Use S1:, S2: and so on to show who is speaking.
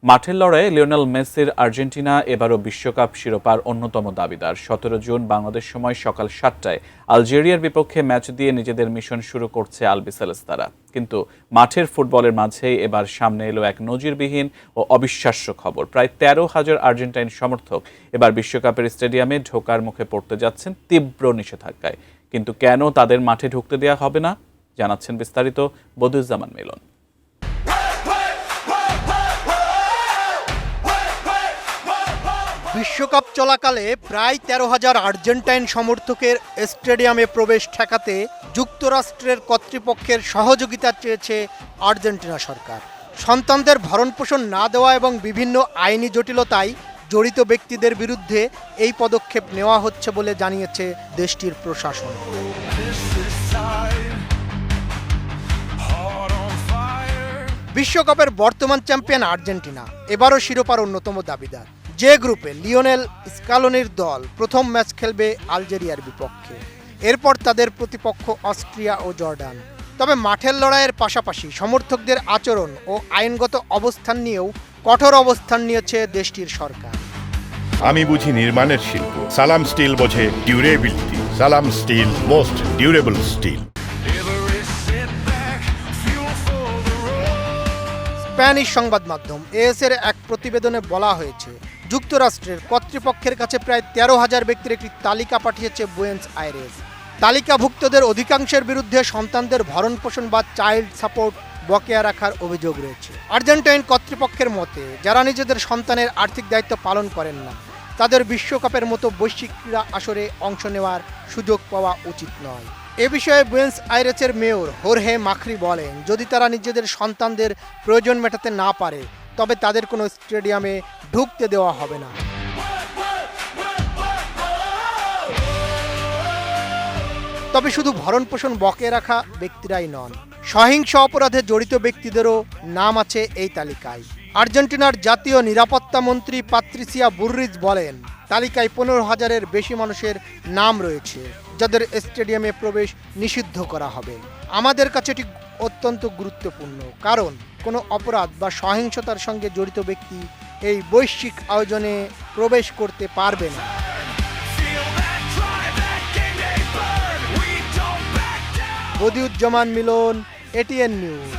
S1: মাঠের লড়াইয়ে লিওনেল মেসির আর্জেন্টিনা এবারও বিশ্বকাপ শিরোপার অন্যতম দাবিদার। 17 জুন বাংলাদেশ সময় সকাল 7টায় আলজেরিয়ার বিপক্ষে ম্যাচ দিয়ে নিজেদের মিশন শুরু করছে আলবিসেলেস্তারা। কিন্তু মাঠের ফুটবলের মাঝেই এবার সামনে এলো এক নজিরবিহীন ও অবিশ্বাস্য খবর। প্রায় 13,000 আর্জেন্টাইন সমর্থক এবার বিশ্বকাপের স্টেডিয়ামে ঢোকার মুখে পড়তে যাচ্ছেন তীব্র নিষেধাজ্ঞায়। কিন্তু কেন তাদের মাঠে ঢুকতে দেওয়া হবে না, জানাচ্ছেন বিস্তারিত বদিউজ্জামান মিলন।
S2: বিশ্বকাপ চলাকালে প্রায় 13,000 আর্জেন্টাইন সমর্থকের স্টেডিয়ামে প্রবেশ ঠেকাতে যুক্তরাষ্ট্রের কর্তৃপক্ষের সহযোগিতা চেয়েছে আর্জেন্টিনা সরকার। সন্তানদের ভরণপোষণ না দেওয়া এবং বিভিন্ন আইনি জটিলতায় জড়িত ব্যক্তিদের বিরুদ্ধে এই পদক্ষেপ নেওয়া হচ্ছে বলে জানিয়েছে দেশটির প্রশাসন। বিশ্বকাপের বর্তমান চ্যাম্পিয়ন আর্জেন্টিনা এবারও শিরোপার অন্যতম দাবিদার। যে গ্রুপে লিওনেল স্কালোনির দল প্রথম ম্যাচ খেলবে আলজেরিয়ার বিপক্ষে, এরপর তাদের প্রতিপক্ষ অস্ট্রিয়া ও জর্ডান। তবে মাঠের লড়াইয়ের পাশাপাশি সমর্থকদের আচরণ ও আইনগত অবস্থান নিয়েও কঠোর অবস্থান নিয়েছে দেশটির সরকার।
S3: আমি বুঝি নির্মাণের শিল্প, সালাম স্টিল বোঝে durability. Salam steel, most durable steel.
S2: Spanish সংবাদ মাধ্যম এএস-এর এক প্রতিবেদনে বলা হয়েছে, যুক্তরাষ্ট্রের কর্তৃপক্ষের কাছে প্রায় 13,000 ব্যক্তির একটি তালিকা পাঠিয়েছে বুয়েন্স আইরেস। তালিকাভুক্তদের অধিকাংশের বিরুদ্ধে সন্তানদের ভরণপোষণ বা চাইল্ড সাপোর্ট বকেয়া রাখার অভিযোগ রয়েছে। আর্জেন্টাইন কর্তৃপক্ষের মতে, যারা নিজেদের সন্তানের আর্থিক দায়িত্ব পালন করেন না, তাদের বিশ্বকাপের মতো বৈশ্বিক ক্রীড়া আসরে অংশ নেওয়ার সুযোগ পাওয়া উচিত নয়। এ বিষয়ে বুয়েন্স আইরেসের মেয়র হোর্হে মাখরি বলেন, যদি তারা নিজেদের সন্তানদের প্রয়োজন মেটাতে না পারে, তবে তাদের কোনো স্টেডিয়ামে ঢুকতে দেওয়া হবে না। তবে শুধু ভরণপোষণ বকেয়া রাখা ব্যক্তিরাই নন, সহিংস অপরাধে জড়িত ব্যক্তিদেরও নাম আছে এই তালিকায়। আর্জেন্টিনার জাতীয় নিরাপত্তা মন্ত্রী পাত্রিসিয়া বুররিজ বলেন, তালিকায় 15,000-এর বেশি মানুষের নাম রয়েছে যাদের স্টেডিয়ামে প্রবেশ নিষিদ্ধ করা হবে। আমাদের কাছে এটি অত্যন্ত গুরুত্বপূর্ণ, কারণ কোনো অপরাধ বা সহিংসতার সঙ্গে জড়িত ব্যক্তি এই বৈশ্বিক আয়োজনে প্রবেশ করতে পারবে না। বদিউজ্জামান মিলন, এটিএন নিউজ।